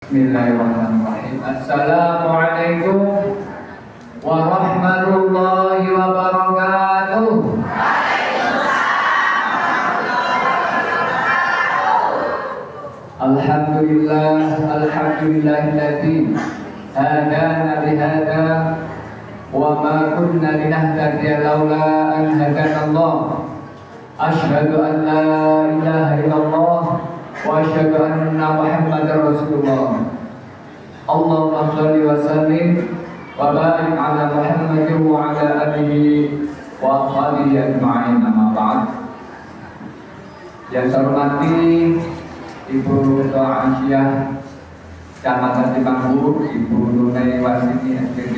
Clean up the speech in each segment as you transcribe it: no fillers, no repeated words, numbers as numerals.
Bismillahirrahmanirrahim. Assalamualaikum warahmatullahi wabarakatuh. Alhamdulillahilladzi hadana lihada wa ma kunna linahtadiya laula an hadana Allah. Asyhadu an la ilaha illallah wa asyhadu anna Muhammadar Rasulullah. Allahumma shalli wa sallim wa barik ala Muhammadin wa ala alihi wa ashabihi ajma'in, amma ba'd. Yang saya hormati Ibu Aisyah Kecamatan Timanggu, Ibu Nunai Wasini SPD,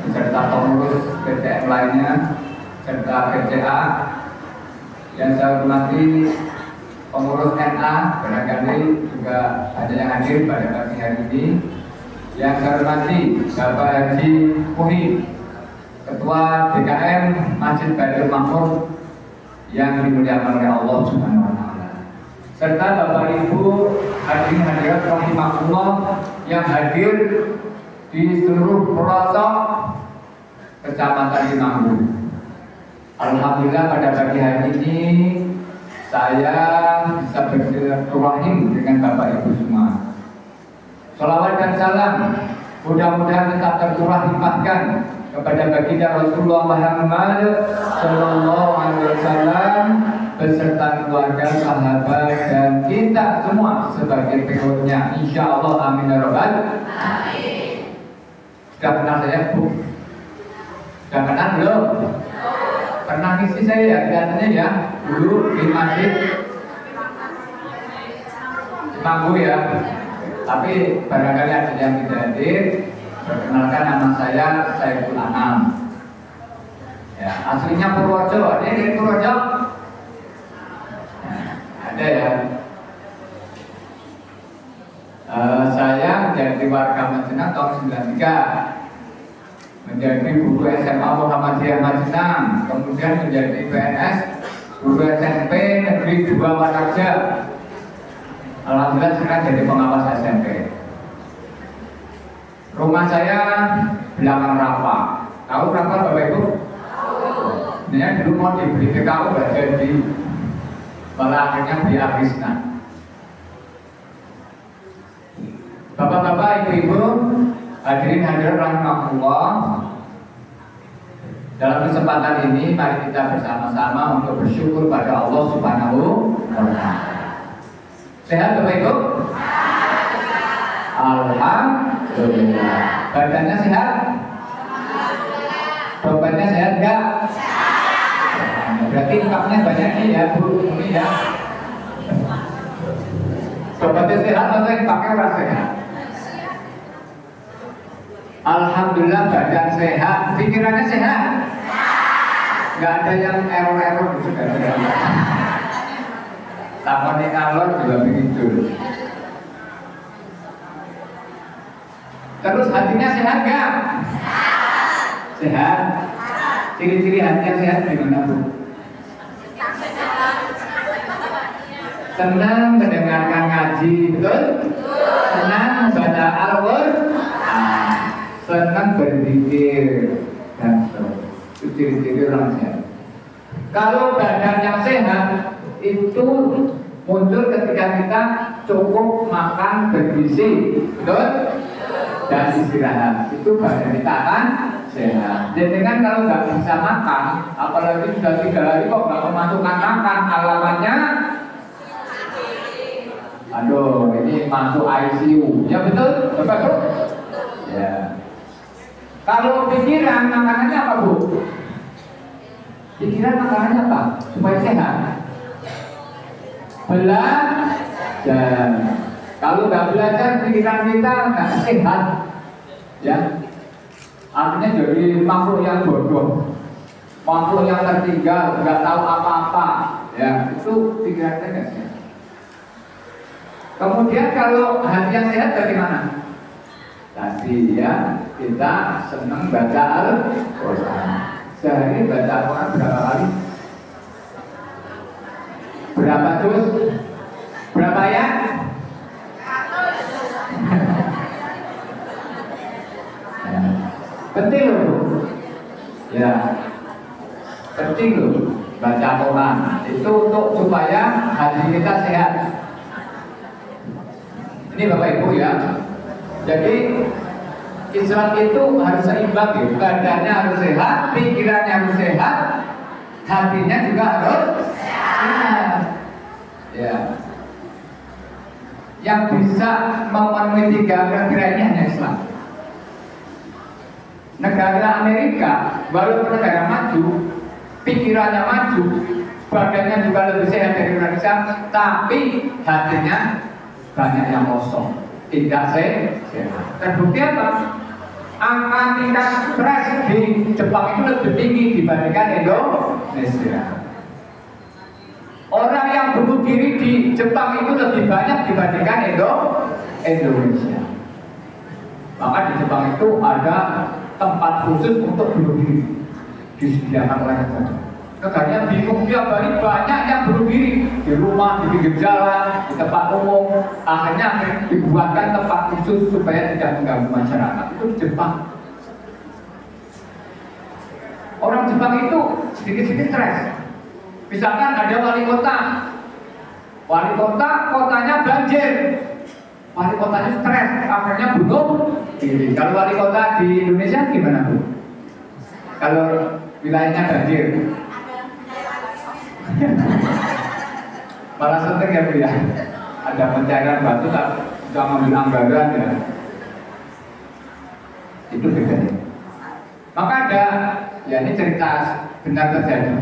beserta pengurus PCM lainnya, serta PCA. Yang saya hormati pengurus NA, barangkali juga ada yang hadir pada pagi hari ini. Yang saya hormati Bapak Haji Muhi, Ketua DKM Masjid Baitul Makmur yang dimuliakan oleh Allah Subhanahu wa Ta'ala, serta Bapak Ibu hadirin hadirat rahimahullah yang hadir di seluruh pelosok Kecamatan Timanggu. Alhamdulillah pada pagi hari ini saya bisa bersilaturahim dengan Bapak Ibu semua. Sholawat dan salam mudah-mudahan tetap tercurah limpahkan kepada baginda Rasulullah Muhammad Sallallahu Alaihi Wasallam beserta keluarga, sahabat, dan kita semua sebagai pengikutnya. Insya Allah, amin ya rabbal alamin. Sudah kenal saya, Bu? Sudah kenal belum? Pernah ngisi saya ya, kelihatannya ya, dulu di masjid Timanggu ya. Tapi barangkali ada yang tidak hadir. Perkenalkan, nama saya Saiful Anam. Ya, aslinya Purworejo. Ada yang dari Purworejo? Nah, ada ya. Saya menjadi warga Majenang tahun 93. Menjadi guru SMA Muhammadiyah Majenang, kemudian menjadi PNS guru SMP Negeri 2 Matarja. Alhamdulillah sekarang jadi pengawas SMP. Rumah saya belakang Rafa. Tahu Rafa Bapak Ibu? Ini dulu mau dibeli PKU nggak jadi, malah akhirnya beli Arisna. Bapak-bapak, ibu-ibu, hadirin hadirat rahimahullah. Dalam kesempatan ini mari kita bersama-sama untuk bersyukur pada Allah Subhanahu wa Ta'ala. Sehat Bapak Ibu? Alhamdulillah. Badannya sehat? Badannya sehat enggak? Berarti lengkapnya banyak nih ya Bu, ini ya. Badannya sehat, masa yang pakai orang sehat? Alhamdulillah badan sehat, pikirannya sehat. Nggak ada yang error-error di saudara. Takutnya ngalor juga begitu. Terus hatinya sehat nggak? Sehat. Ciri-ciri hati yang sehat gimana Bu? Senang mendengarkan ngaji, betul? Senang membaca Al-Quran, senang berzikir, dan itu ciri-ciri orang sehat. Kalau badan yang sehat itu muncul ketika kita cukup makan bergizi, betul? Dan istirahat, itu badan kita akan sehat. Dan dengan kalau nggak bisa makan, apalagi sudah 3 hari kok nggak memasukkan makan, alamatnya aduh, ini masuk ICU, ya betul? Bapak Bu? Ya. Kalau pikiran makanannya apa Bu? Pikiran makanannya apa? Supaya sehat. Belajar. Kalau nggak belajar, pikiran kita nggak sehat, ya. Artinya jadi makhluk yang bodoh, makhluk yang tertinggal, nggak tahu apa-apa, ya. Itu pikiran kita nggak sehat. Kemudian kalau hati yang sehat bagaimana? Tadi ya, kita senang baca Al-Quran. Sehari baca Al-Quran berapa kali? Berapa juz? Berapa ayat? Penting loh, ya, penting loh baca Quran itu untuk supaya hati kita sehat. Ini Bapak Ibu ya. Jadi Islam itu harus seimbang ya. Badannya harus sehat, pikirannya harus sehat, hatinya juga harus sehat. Ya. Yang bisa memenuhi tiga kriteria ini hanya Islam. Negara Amerika, walaupun negara maju, pikirannya maju, badannya juga lebih sehat dari Indonesia, tapi hatinya banyak yang kosong, tidak sehat. Terbukti apa? Angka tingkat stres di Jepang itu lebih tinggi dibandingkan Indonesia. Orang yang bunuh diri di Jepang itu lebih banyak dibandingkan Indonesia. Maka di Jepang itu ada tempat khusus untuk bunuh diri, disediakan oleh negara. Negaranya bingung, tiap hari banyak yang bunuh diri di rumah, di pinggir jalan, di tempat umum. Akhirnya dibuatkan tempat khusus supaya tidak mengganggu masyarakat. Itu di Jepang. Orang Jepang itu sedikit-sedikit stres. Misalkan ada wali kota, kotanya banjir, wali kotanya stres, akhirnya bunuh diri. Kalau wali kota di Indonesia gimana Bu? Kalau wilayahnya banjir, malah seneng ya Bu ya. Ada pencairan batu tak bisa ngambil anggaran ya. Itu bedanya. Maka ada, ya ini cerita benar terjadi.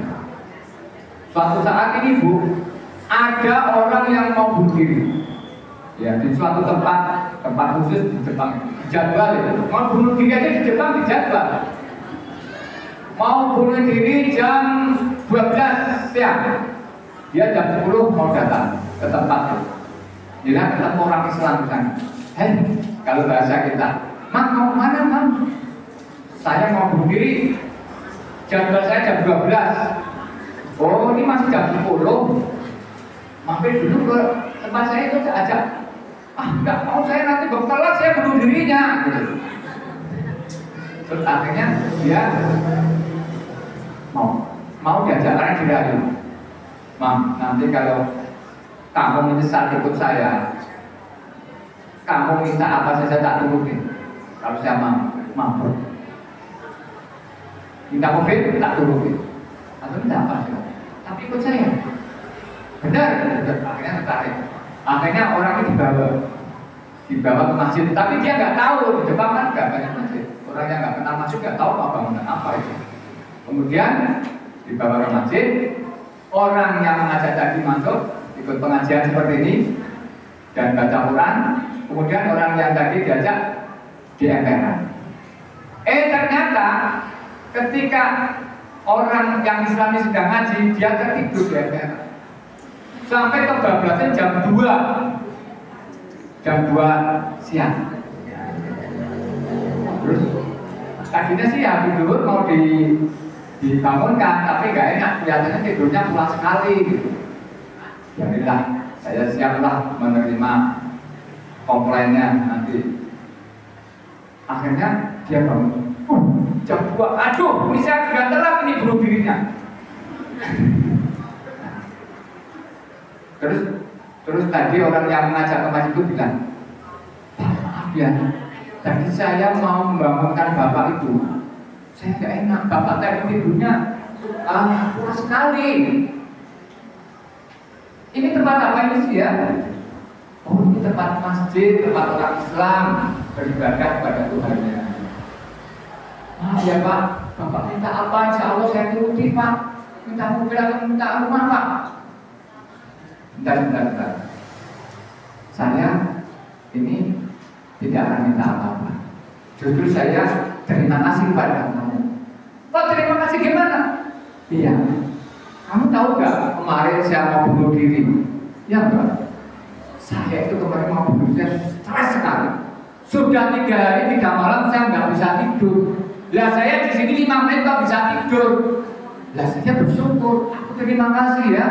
Suatu saat ini Bu, ada orang yang mau bunuh diri. Ya, di suatu tempat khusus di Jepang, jadwal itu. Mau bunuh diri aja di Jepang dijadwal. Mau bunuh diri jam 12 siang. Dia jam 10 mau datang ke tempat itu. Dia ketemu orang Islam di sana. Hei, kalau bahasa kita, Mam, mau kemana Mam? Saya mau bunuh diri. Jadwal saya jam 12. Oh, ini masih jam 10. Mampir dulu ke tempat saya itu ajak. Ah, nggak mau, saya nanti telat, saya bunuh dirinya. Gitu. Terus akhirnya dia mau diajak orang dirayu. Mam, nanti kalau kamu menyesal ikut saya, kamu minta apa saja tak turutin. Kalau saya mampu, minta mobil tak turutin. Atau minta apa sih? Tapi ikut saya. Benar. Akhirnya tertarik. Akhirnya orang itu dibawa ke masjid. Tapi dia nggak tahu di Jepang kan nggak banyak masjid. Orang yang nggak kenal masjid nggak tahu apa bangunan apa itu. Kemudian dibawa ke masjid. Orang yang mengajak tadi masuk ikut pengajian seperti ini dan baca Quran. Kemudian orang yang tadi diajak di emperan. Ternyata ketika orang yang Islami sedang ngaji, dia tertidur di emperan sampai kebablasan jam 2 siang. Terus tadinya sih ya tidur mau dibangunkan, tapi nggak enak, kelihatannya tidurnya pulas sekali gitu. Jadilah saya siaplah menerima komplainnya nanti. Akhirnya dia bangun. Jam 2, aduh, ini saya sudah telat ini bunuh dirinya. Terus tadi orang yang mengajak ke masjid itu bilang, maaf ya, tadi saya mau membangunkan bapak itu, saya nggak enak, bapak tadi tidurnya pulas sekali. Ini tempat apa ini sih ya? Oh, ini tempat masjid, tempat orang Islam beribadah kepada Tuhannya. Ya Pak, bapak minta apa? Insya Allah saya turuti Pak. Minta mobil atau minta rumah Pak? Bentar. Saya ini tidak akan minta apa-apa. Justru saya terima kasih pada kamu. Kok terima kasih gimana? Iya. Kamu tahu gak kemarin saya mau bunuh diri? Ya enggak. Saya itu kemarin mau bunuh diri, saya stres sekali. Sudah 3 hari 3 malam saya nggak bisa tidur. Lah saya di sini 5 menit kok bisa tidur. Lah saya bersyukur. Aku terima kasih ya.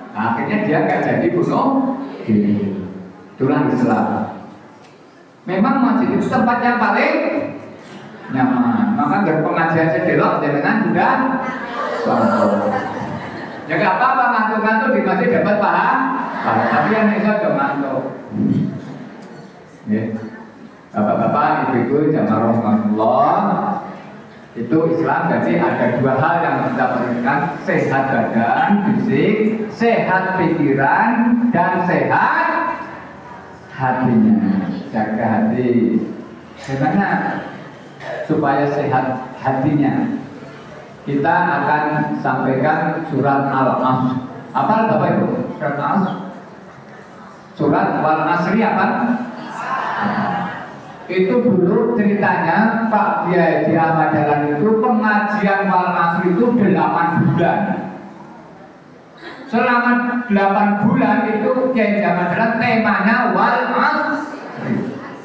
Nah, akhirnya dia nggak jadi bunuh diri. Itulah Islam. Memang masjid itu tempat yang paling nyaman. Maka dari pengajian sedelok dengan sudah contoh. Ya nggak apa-apa ngantuk-ngantuk di masjid dapat paham. Tapi yang itu aja ngantuk. Ya. Bapak-bapak, ibu-ibu, jamaah rahmatullah. Itu Islam, jadi ada dua hal yang kita perlukan: sehat badan, fisik, sehat pikiran, dan sehat hatinya. Jaga hati. Gimana supaya sehat hatinya? Kita akan sampaikan surat Al-Asr. Apa Bapak Ibu? Surat Al-Asr. Surat Al-Asri apa? Itu dulu ceritanya Pak Kiai di Ahmad Dahlan itu pengajian Al-Asr itu 8 bulan. Selama 8 bulan itu Kiai di Ahmad Dahlan temanya Al-Asr.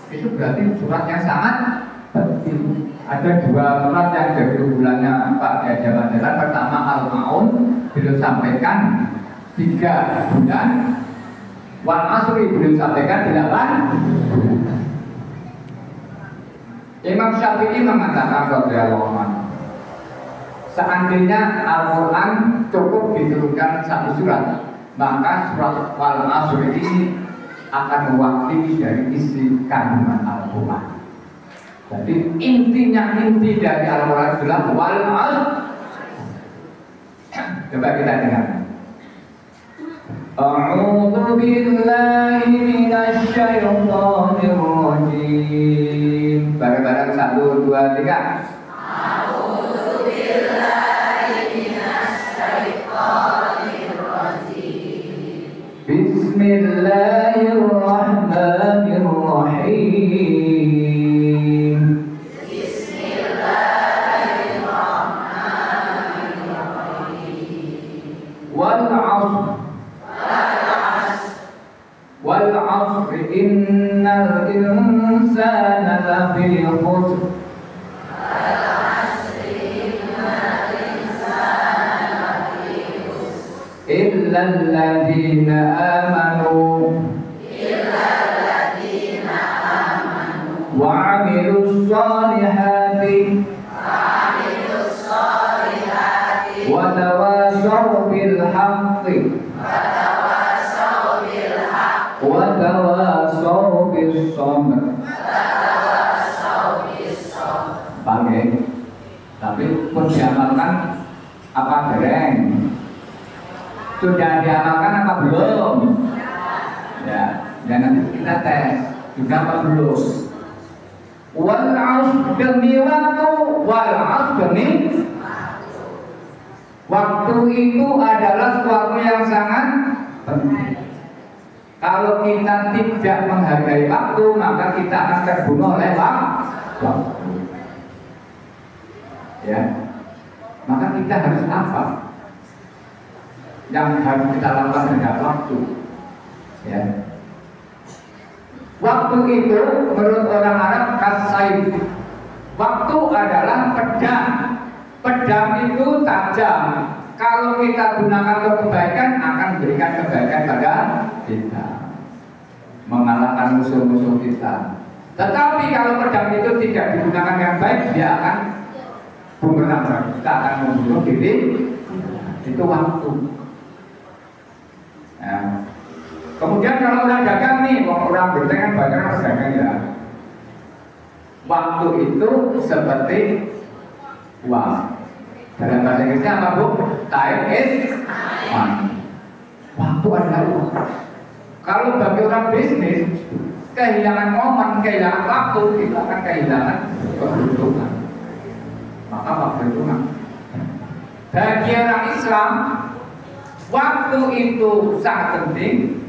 Itu berarti surat yang sangat penting. Ada dua surat yang dari bulannya Pak Kiai di Ahmad Dahlan. Pertama Al-Maun, beliau sampaikan 3 bulan. Wal-Asri beliau sampaikan 8 bulan. Imam Syafi'i mengatakan radhiyallahu anhu, seandainya Al-Quran cukup diturunkan 1 surat, maka surat Wal-Asr ini akan mewakili dari isi kandungan Al-Quran. Jadi inti dari Al-Quran adalah Wal-Asr. Coba kita dengar. A'udzu billahi minasy syaithanir rajim. Bareng-bareng 1, 2, 3. A'udzu billahi minasy syaithanir rajim. Bismillahirrahmanirrahim. Bismillahirrahmanirrahim. Wal 'asri innal insana lafi khusr. Illa alladhina amanu wa 'amilus salihati wa tawasaw bil haqqi wa tawasaw bis sabr. Pakai, tapi pun diamalkan apa dereng? Sudah diamalkan apa belum? Ya, nanti kita tes juga apa belum? Wal 'asr demi waktu, wal 'asr demi waktu itu adalah sesuatu yang sangat penting. Kalau kita tidak menghargai waktu, maka kita akan terbunuh oleh waktu. Ya, maka kita harus apa? Yang harus kita lakukan dengan waktu. Ya. Waktu itu menurut orang Arab kasaib. Waktu adalah pedang. Pedang itu tajam. Kalau kita gunakan untuk kebaikan, akan berikan kebaikan pada kita, mengalahkan musuh-musuh kita. Tetapi kalau pedang itu tidak digunakan dengan baik, dia akan bumerang. Kita akan membunuh diri. Itu waktu. Ya. Kemudian kalau orang dagang nih, orang berdagang banyak orang dagang ya. Waktu itu seperti uang. Dalam bahasa Inggrisnya apa Bu? Time is money. Waktu adalah uang. Kalau bagi orang bisnis, kehilangan momen, kehilangan waktu, itu akan kehilangan keberuntungan. Maka waktu itu bagi orang Islam, waktu itu sangat penting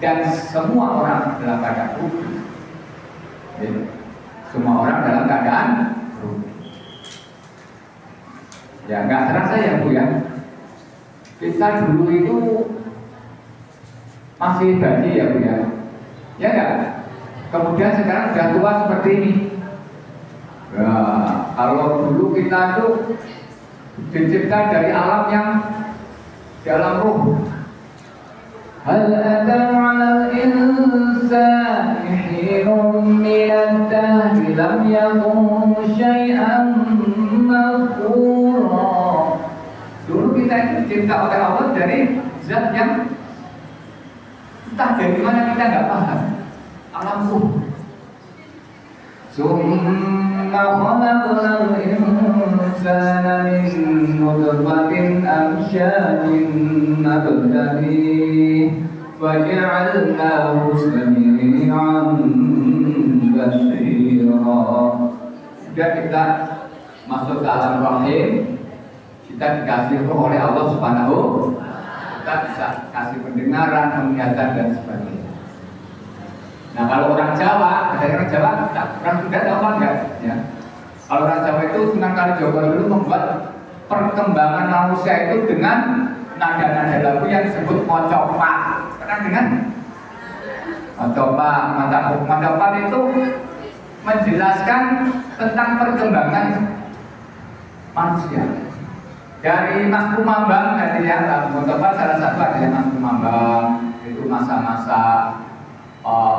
dan semua orang dalam keadaan rugi. Semua orang dalam keadaan rugi. Ya nggak terasa ya Bu ya. Kita dulu itu masih gaji ya Bu ya. Ya nggak. Kemudian sekarang sudah tua seperti ini. Ya, kalau dulu kita itu dicipta dari alam yang dalam ruh. هل أتى على الإنسان حين من الدهر لم يكن شيئا مذكورا. Dulu kita itu dicipta oleh Allah dari zat yang entah dari mana kita nggak paham, alam ruh. Summa khalaqnal insana min nutfatin amsyajin nabtalihi faja'alnahu sami'an basira. Sudah kita masuk ke alam rahim, kita dikasih roh oleh Allah Subhanahu, kita bisa kasih pendengaran, penglihatan dan sebagainya. Nah kalau orang Jawa, ada orang Jawa, orang Sunda tahu apa enggak? Ya. Kalau orang Jawa itu Sunan Kalijaga dulu membuat perkembangan manusia itu dengan nada-nada lagu yang disebut mocopat. Pernah dengar? Mocopat itu menjelaskan tentang perkembangan manusia. Dari Mas Kumambang tadi ya, mocopat salah satu adalah Mas Kumambang, itu masa-masa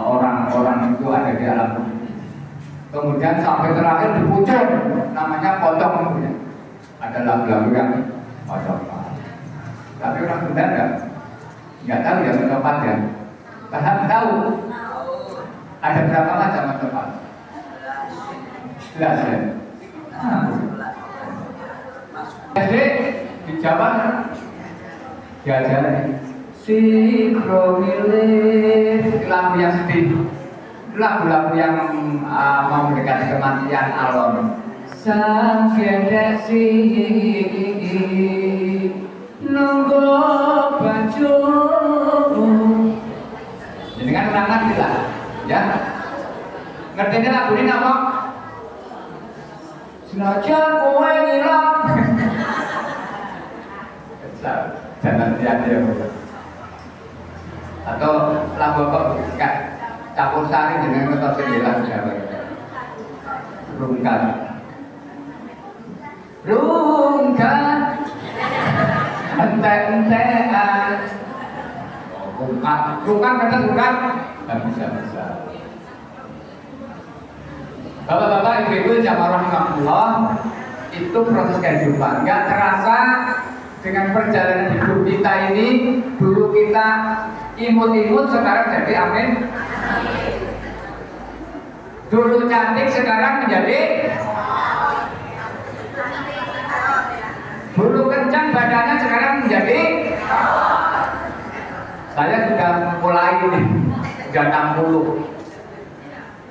orang-orang itu ada di alam ruh. Kemudian sampai terakhir di pucuk, namanya pocong ya. Ada lagu-lagu yang pocong. Tapi orang Sunda nggak tahu ya mocopat ya. Paham tahu? Ada berapa macam mocopat? 11 ya. Jadi di Jawa diajarin Sikromilis, lagu yang sedih, lagu-lagu yang mau mendekati kematian alon. Sang kedesi nunggu baju. Jadi kan ulangan lah, ya. Ngertinya lagu ini apa? Senajan kowe ngilang. Jangan dia. Atau lagu apa bukan campur sari dengan kota sembilan Jawa. Rungkat ente-entean rungkat kata rungkat nggak bisa. Bapak-bapak, ibu-ibu jamaah rahimahullah, itu proses kehidupan nggak terasa. Dengan perjalanan hidup kita ini, dulu kita imut-imut, sekarang jadi amin. Dulu cantik, sekarang menjadi. Dulu kencang badannya, sekarang menjadi. Saya sudah mulai nih, sudah 60.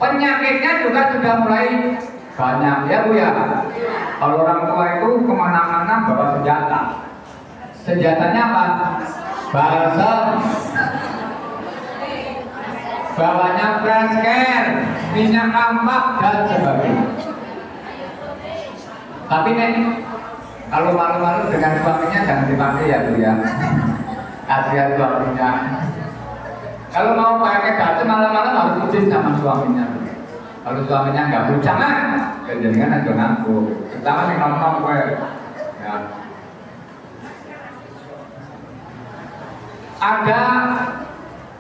Penyakitnya juga sudah mulai banyak, ya Bu ya. Kalau orang tua itu kemana-mana bawa senjata. Senjatanya apa? Balsam, bawanya fresker, minyak kampak dan sebagainya. Tapi nih, kalau malu-malu dengan suaminya jangan dipakai ya Bu ya. Kasihan suaminya. Kalau mau pakai balsam malam-malam harus izin sama suaminya. Kalau suaminya nggak mau, jangan. Jangan aja ngaku. Pertama nih ngomong gue. Ya. Ada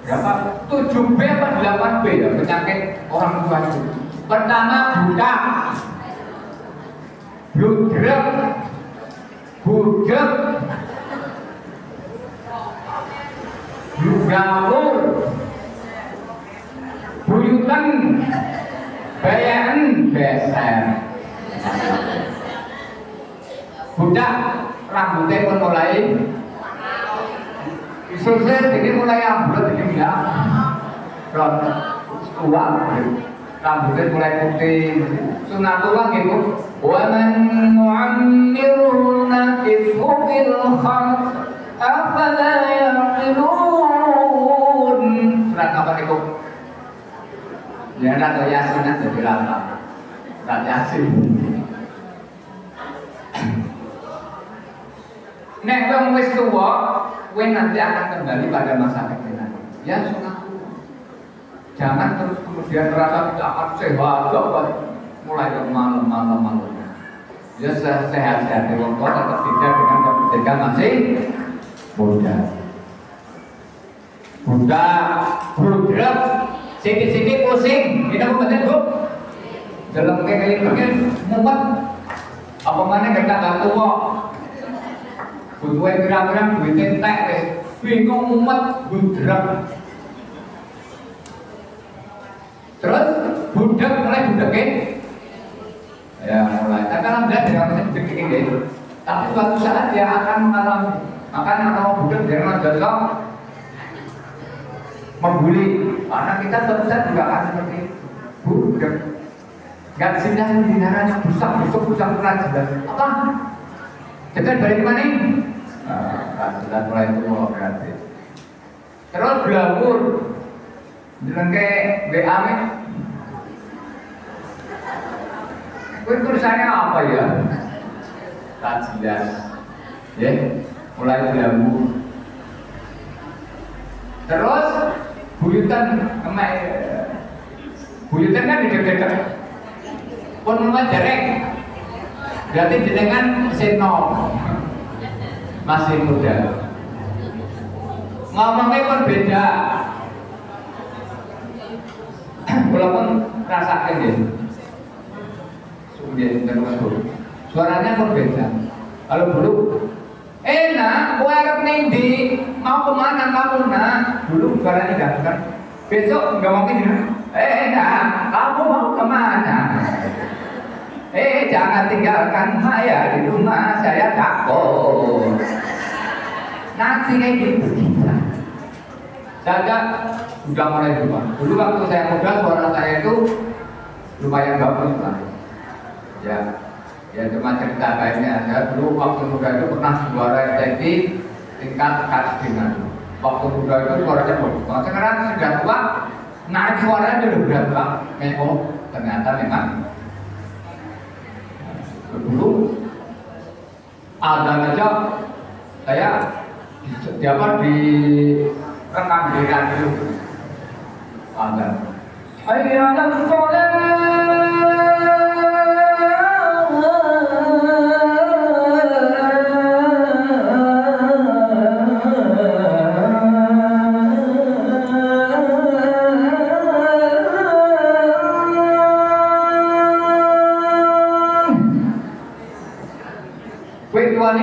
berapa? 7B atau 8B ya penyakit orang tua itu. Pertama budak, budrek, gawur, buyutan, bayan, beser. Budak rambutnya pun mulai disusir, jadi mulai ambruk, jadi bilang tua, rambutnya mulai putih. Sunatullah gitu. Wa man nu'ammirhu nakifhu fil khalq afala yaqilun. Surat apa itu? Ya atau Yasin jadi lama. Surat Yasin. Nek wong wis tuwa, kowe nanti akan kembali pada masa kecil. Ya sunatullah. Jangan terus kemudian merasa tidak akan sehat, mulai ke malam. Ya sehat-sehat wong tua tetap tidak dengan ketika masih muda. budak, budrek, sidik-sidik pusing, kita mau betul bu. Dalam kayak mumet, apa mana kita nggak tua, butuh kira-kira duit entek, bingung mumet, budrek. Terus budak mulai budakin, ya mulai. Tapi alhamdulillah dia masih budakin gitu. Tapi suatu saat dia akan mengalami, makanya kalau budak jangan jatuh membuli, karena kita suatu saat juga akan seperti budak. Gak bisa dinaranya busuk kurang jelas. Apa? Kita balik mana? Jelas mulai itu berarti. Terus belabur, jalan ke WA nih. Tulisannya apa ya? Tak jelas. Ya, mulai belabur. Terus buyutan buyutan kan di dekat. Pun rumah derek, berarti jenengan seno masih muda. Ngomongnya pun beda. Walaupun rasakan ya, suaranya pun beda. Kalau dulu, nak, gue harap nindi, mau kemana kamu nak? Dulu suaranya datang. Besok nggak mungkin ya. Nak, kamu mau kemana? Jangan tinggalkan saya di rumah, saya takut. Nanti kayak gitu kita. Saya sudah mulai berubah. Dulu waktu saya muda, suara saya itu lumayan bagus lah. Ya cuma cerita kayaknya. Saya dulu waktu muda itu pernah juara jadi tingkat kastingan. Waktu muda itu suaranya bagus. Sekarang sudah tua, naik suaranya udah berapa? Ternyata memang dulu ada aja saya dapat di rekam di radio ada ayyana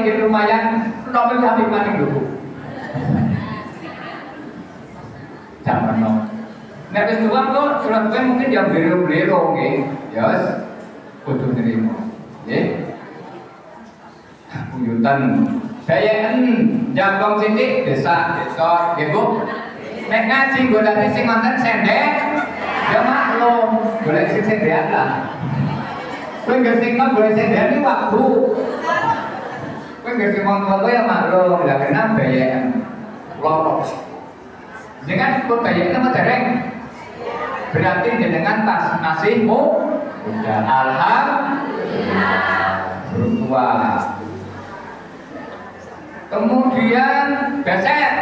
ini lumayan nomor kami maning dulu. Jangan no. Nek wis tuwa kok surat kowe mungkin ya blero-blero nggih. Ya wis kudu nrimo. Nggih. Buyutan Dayen Jambong sithik desa nggih Bu. Nek ngaji golek sing wonten sendek ya maklum, golek sing sendek lah. Kowe nggih sing golek sendek iki waktu. Kowe nggak sih mau tua ya maklum, nggak kena bayaran lorok. Dengan ikut bayaran sama dereng, berarti dengan tas nasimu udah alhamdulillah bertua. Kemudian beset,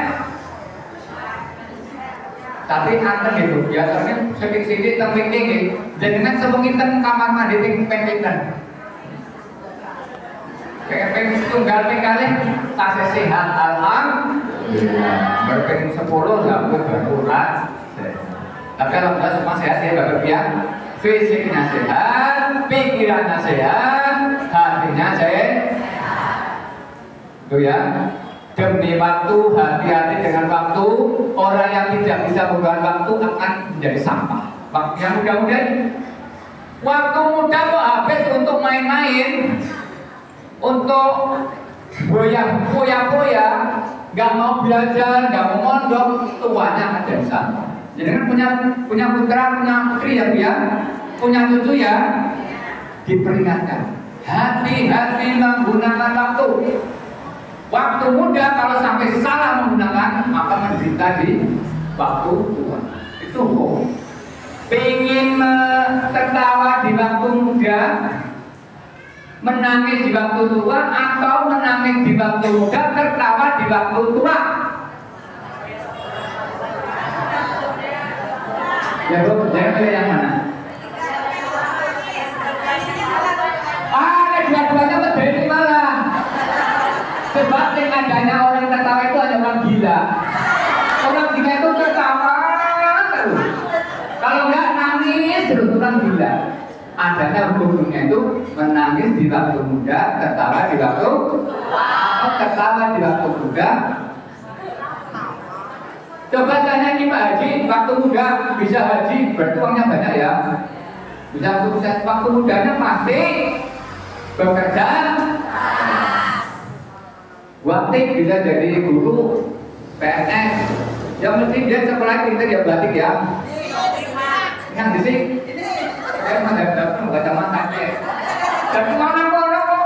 tapi anten itu biasanya sedikit-sedikit temping gitu. Dengan semengitan kamar mandi pempitan. Pengen tunggal kali tas sehat alhamdulillah. Berpeng 10 lah berkurang. Tapi kalau kita semua sehat ya Bapak ya. Fisiknya sehat, pikirannya sehat, hatinya sehat. Itu ya. Demi waktu, hati-hati dengan waktu. Orang yang tidak bisa menggunakan waktu akan menjadi sampah. Waktunya mudah-mudahan. Waktu muda kok habis untuk main-main. Untuk foya-foya, nggak mau belajar, nggak mau mondok, tuanya ada di sana. Jadi kan punya putra, punya putri ya, punya cucu ya, diperingatkan. Hati-hati menggunakan waktu. Waktu muda kalau sampai salah menggunakan, maka menderita di waktu tua. Itu kok. Pengen tertawa di waktu muda, menangis di waktu tua, atau menangis di waktu muda, tertawa di waktu tua. Ya Bu, jangan pilih yang mana? Dua-duanya berdiri malah. Sebab yang adanya orang tertawa itu hanya orang gila. Orang gila itu Adanya hukum dunia itu menangis di waktu muda, tertawa di waktu tertawa di waktu muda. Coba tanya nih Pak Haji, waktu muda bisa haji, berarti uangnya banyak ya. Bisa sukses, waktu mudanya pasti bekerja. Waktu bisa jadi guru, PNS. Yang penting dia sekolah pintar ya batik ya. Yang di sini saya menghadap kacamata aja. Dan kemana-mana kok.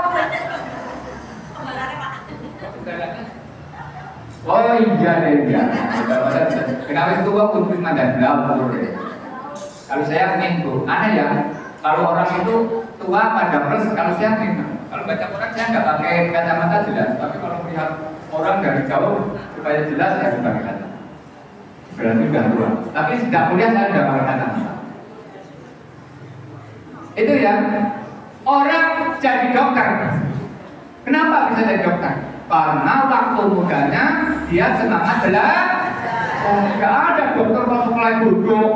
Oh iya deh. Kenapa itu kok untuk mandang dapur? Kalau saya minggu, aneh ya. Kalau orang itu tua pada plus, kalau saya minggu. Kalau baca Quran saya nggak pakai kacamata jelas, tapi kalau melihat orang dari jauh supaya jelas saya pakai kacamata. Berarti sudah tua. Tapi sejak kuliah saya sudah pakai kacamata. Itu ya, orang jadi dokter. Kenapa bisa jadi dokter? Karena waktu mudanya dia semangat belajar. Nggak ada dokter masuk sekolah duduk,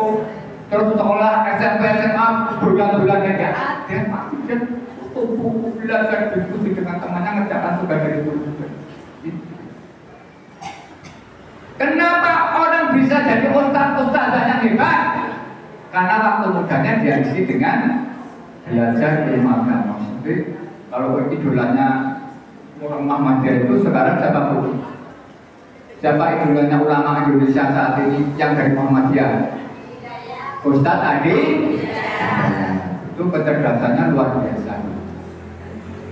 terus sekolah SMP SMA bulan-bulannya nggak ada. Pasti dia tumbuh belajar diskusi dengan temannya ngerjakan tugas dari itu. Kenapa orang bisa jadi ustaz yang hebat? Karena waktu mudanya dia isi dengan belajar ilmu agama. Jadi kalau idolanya orang Muhammadiyah itu sekarang siapa bu? Siapa idolanya ulama Indonesia saat ini yang dari Muhammadiyah? Ustadz Adi. Itu kecerdasannya luar biasa.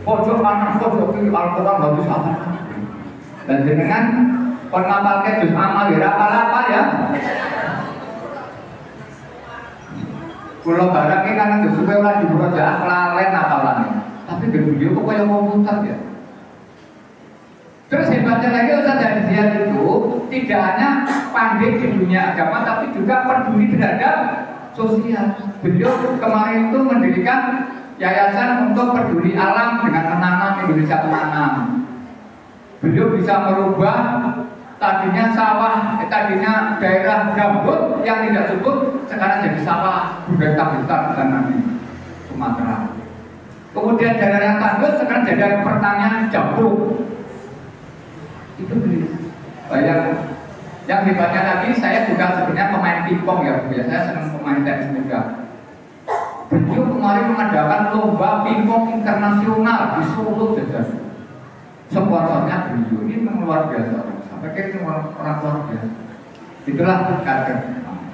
Pojok kanan, pojok kiri, Al-Quran bagus apa? Dan dengan penapalnya juz amal ya, apa ya? Pulau barang ini kan itu supaya orang dibuat lalen apalannya. Tapi beliau kok kayak mau muntah ya. Terus hebatnya lagi Ustaz Hadiat itu tidak hanya pandai di dunia agama, tapi juga peduli terhadap sosial. Beliau kemarin itu mendirikan yayasan untuk peduli alam dengan menanam Indonesia Menanam. Beliau bisa merubah tadinya sawah, tadinya daerah gambut yang tidak cukup sekarang jadi sawah berhektar-hektar dan nanti Sumatera. Kemudian daerah yang tandus sekarang jadi pertanian jambu. Itu beliau. Yang hebatnya lagi saya juga sebenarnya pemain pingpong ya, saya senang pemain tenis juga. Beliau kemarin mengadakan lomba pingpong internasional di Solo saja. Sponsornya beliau ini memang luar biasa. Sampai ini orang luar biasa. Itulah kader.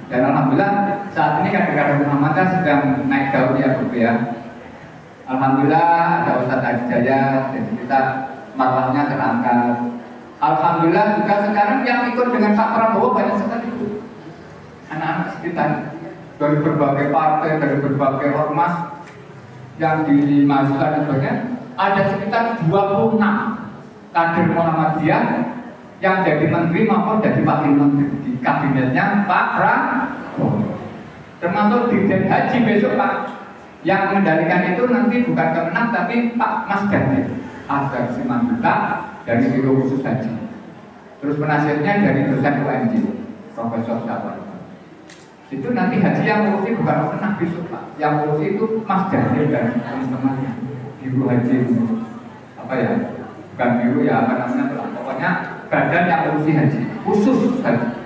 Dan alhamdulillah saat ini kader Muhammadiyah sedang naik daun ya Bu ya. Alhamdulillah ada Ustadz Adi Jaya, jadi kita marwahnya terangkat. Alhamdulillah juga sekarang yang ikut dengan Pak Prabowo banyak sekali Bu. Anak-anak sekitar dari berbagai partai, dari berbagai ormas yang dimasukkan dan sebagainya, ada sekitar 26 kader Muhammadiyah yang jadi menteri maupun jadi wakil menteri di kabinetnya Pak Prabowo. Termasuk Dirjen Haji besok Pak, yang mengendalikan itu nanti bukan Kemenang tapi Pak Mas Dandi Azhar Simanjuntak dari Biro Khusus Haji. Terus penasihatnya dari dosen UNJ Profesor Sabar. Itu nanti haji yang ngurusi bukan Kemenang besok Pak, yang ngurusi itu Mas Dandi dan teman-temannya Biro Haji apa ya, bukan biro ya apa namanya, pokoknya badan yang ngurusi haji khusus haji.